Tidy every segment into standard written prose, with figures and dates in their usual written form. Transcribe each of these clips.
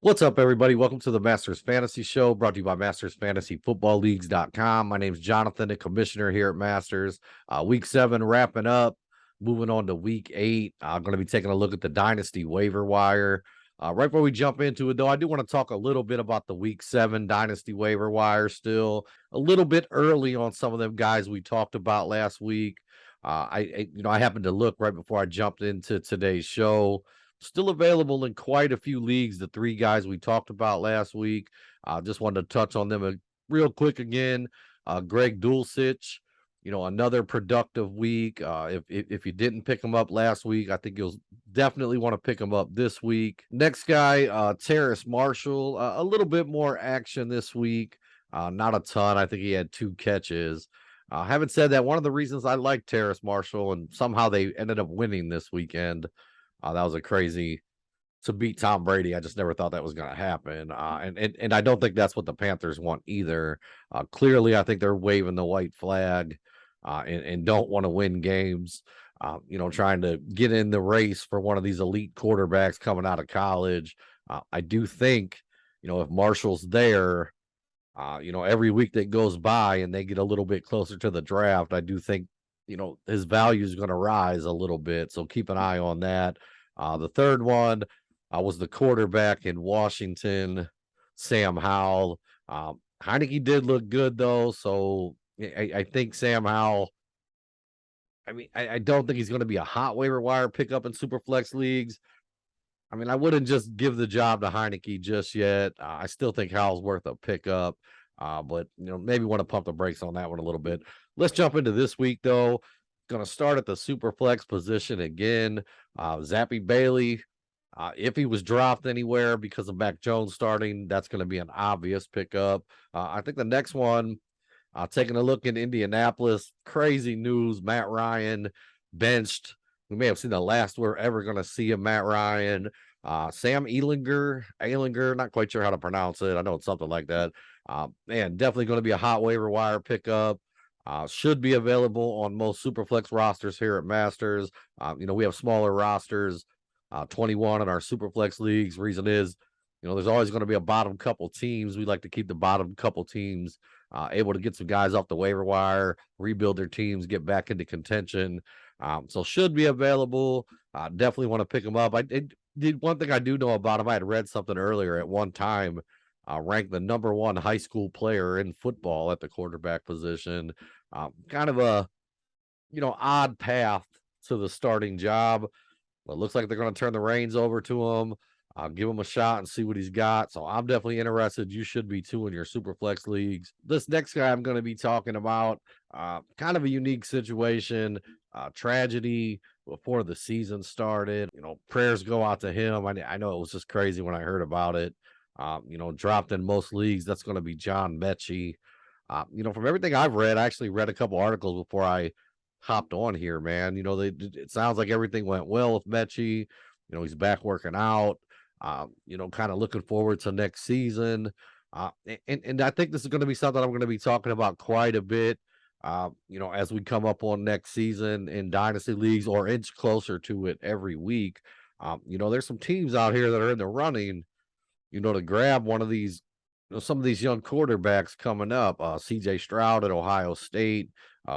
What's up, everybody? Welcome to the Masters Fantasy Show, brought to you by MastersFantasyFootballLeagues.com. My name's Jonathan, the commissioner here at Masters. Week 7 wrapping up, moving on to Week 8. I'm going to be taking a look at the Dynasty Waiver Wire. Right before we jump into it, though, I do want to talk a little bit about the Week 7 Dynasty Waiver Wire still. A little bit early on some of them guys we talked about last week. I happened to look right before I jumped into today's show. Still available in quite a few leagues, the 3 guys we talked about last week. Just wanted to touch on them real quick again. Greg Dulcich, another productive week. If you didn't pick him up last week, I think you'll definitely want to pick him up this week. Next guy, Terrace Marshall, a little bit more action this week. Not a ton. I think he had 2 catches. Having said that, one of the reasons I like Terrace Marshall, and somehow they ended up winning this weekend, that was a crazy to beat Tom Brady. I just never thought that was going to happen. And I don't think that's what the Panthers want either. Clearly, I think they're waving the white flag and don't want to win games, trying to get in the race for one of these elite quarterbacks coming out of college. I do think, if Marshall's there, every week that goes by and they get a little bit closer to the draft, I do think his value is going to rise a little bit. So keep an eye on that. The third one was the quarterback in Washington, Sam Howell. Heineke did look good, though. So I think Sam Howell, I don't think he's going to be a hot waiver wire pickup in Superflex leagues. I wouldn't just give the job to Heineke just yet. I still think Howell's worth a pickup. But maybe want to pump the brakes on that one a little bit. Let's jump into this week, though. Going to start at the super flex position again. Zappy Bailey, if he was dropped anywhere because of Mac Jones starting, that's going to be an obvious pickup. I think the next one, taking a look in Indianapolis, crazy news. Matt Ryan benched. We may have seen the last we're ever going to see of Matt Ryan. Sam Ehlinger, not quite sure how to pronounce it. I know it's something like that. Man, definitely going to be a hot waiver wire pickup. Should be available on most Superflex rosters here at Masters. We have smaller rosters, 21 in our Superflex leagues. Reason is, there's always going to be a bottom couple teams. We like to keep the bottom couple teams able to get some guys off the waiver wire, rebuild their teams, get back into contention. So should be available. Definitely want to pick them up. Did one thing I do know about him. I had read something earlier at one time. Ranked the number 1 high school player in football at the quarterback position. Kind of a, odd path to the starting job. But it looks like they're going to turn the reins over to him. Give him a shot and see what he's got. So I'm definitely interested. You should be too in your Superflex leagues. This next guy I'm going to be talking about, kind of a unique situation, tragedy before the season started. Prayers go out to him. I know it was just crazy when I heard about it. Dropped in most leagues. That's going to be John Mechie. From everything I've read, I actually read a couple articles before I hopped on here, man. It sounds like everything went well with Mechie. He's back working out, kind of looking forward to next season. And I think this is going to be something I'm going to be talking about quite a bit, as we come up on next season in Dynasty leagues or inch closer to it every week. There's some teams out here that are in the running, to grab one of these, some of these young quarterbacks coming up. CJ Stroud at Ohio State,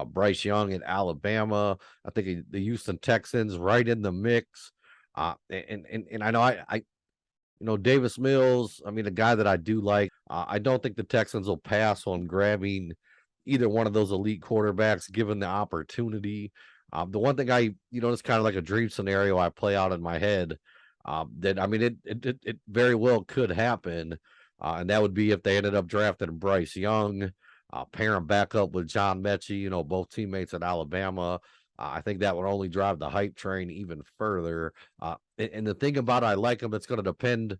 Bryce Young at Alabama. I think the Houston Texans right in the mix. And I know Davis Mills, a guy that I do like. I don't think the Texans will pass on grabbing either one of those elite quarterbacks given the opportunity. The one thing it's kind of like a dream scenario I play out in my head. It very well could happen, and that would be if they ended up drafting Bryce Young, pair him back up with John Mechie, both teammates at Alabama. I think that would only drive the hype train even further. And the thing about it, I like him. It's going to depend,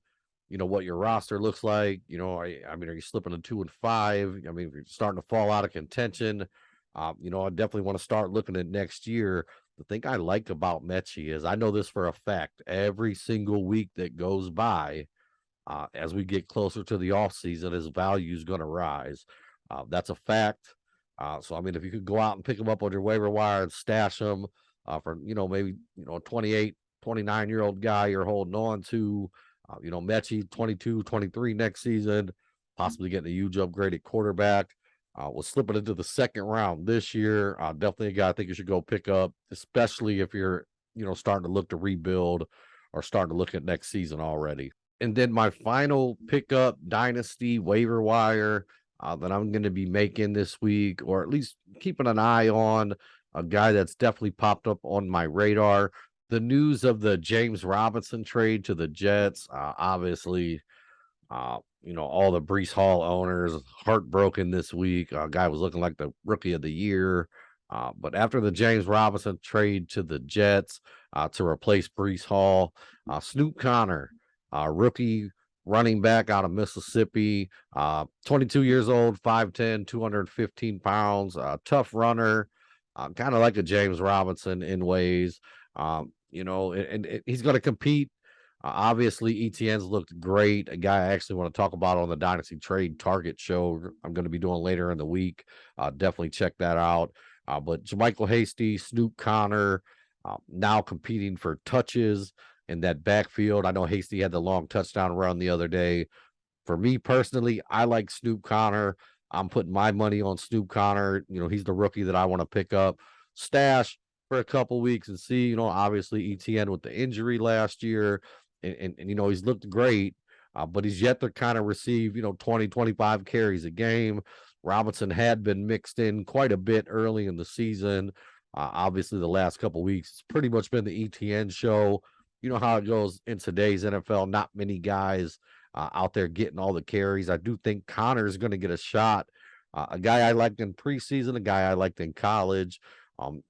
what your roster looks like. Are you slipping to 2 and 5? If you're starting to fall out of contention, I definitely want to start looking at next year. The thing I like about Mechie is I know this for a fact. Every single week that goes by, as we get closer to the offseason, his value is going to rise. That's a fact. So, if you could go out and pick him up on your waiver wire and stash him for, maybe, a 28, 29-year-old guy you're holding on to, Mechie 22, 23 next season, possibly getting a huge upgrade at quarterback. Was slipping into the second round this year. Definitely a guy I think you should go pick up, especially if you're, starting to look to rebuild or starting to look at next season already. And then my final pickup, Dynasty Waiver Wire, that I'm going to be making this week, or at least keeping an eye on, a guy that's definitely popped up on my radar. The news of the James Robinson trade to the Jets, obviously, all the Breece Hall owners heartbroken this week. Guy was looking like the rookie of the year. But after the James Robinson trade to the Jets to replace Breece Hall, Snoop Connor, rookie running back out of Mississippi, 22 years old, 5'10", 215 pounds, tough runner, kind of like a James Robinson in ways. And he's going to compete. Obviously, ETN's looked great. A guy I actually want to talk about on the Dynasty Trade Target show I'm going to be doing later in the week. Definitely check that out. But JaMycal Hasty, Snoop Connor, now competing for touches in that backfield. I know Hasty had the long touchdown run the other day. For me personally, I like Snoop Connor. I'm putting my money on Snoop Connor. He's the rookie that I want to pick up. Stash for a couple weeks and see, obviously ETN with the injury last year. And he's looked great, but he's yet to kind of receive, 20, 25 carries a game. Robinson had been mixed in quite a bit early in the season. Obviously, the last couple weeks, it's pretty much been the ETN show. You know how it goes in today's NFL. Not many guys out there getting all the carries. I do think Connor is going to get a shot. A guy I liked in preseason, a guy I liked in college.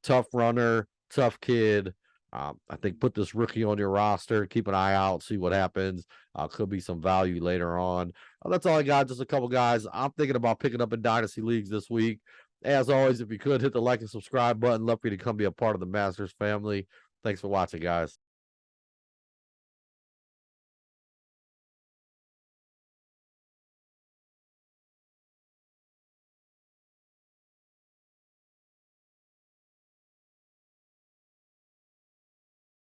Tough runner, tough kid. I think put this rookie on your roster, keep an eye out, see what happens. Could be some value later on. That's all I got. Just a couple guys I'm thinking about picking up in Dynasty Leagues this week. As always, if you could hit the like and subscribe button, love for you to come be a part of the Masters family. Thanks for watching, guys.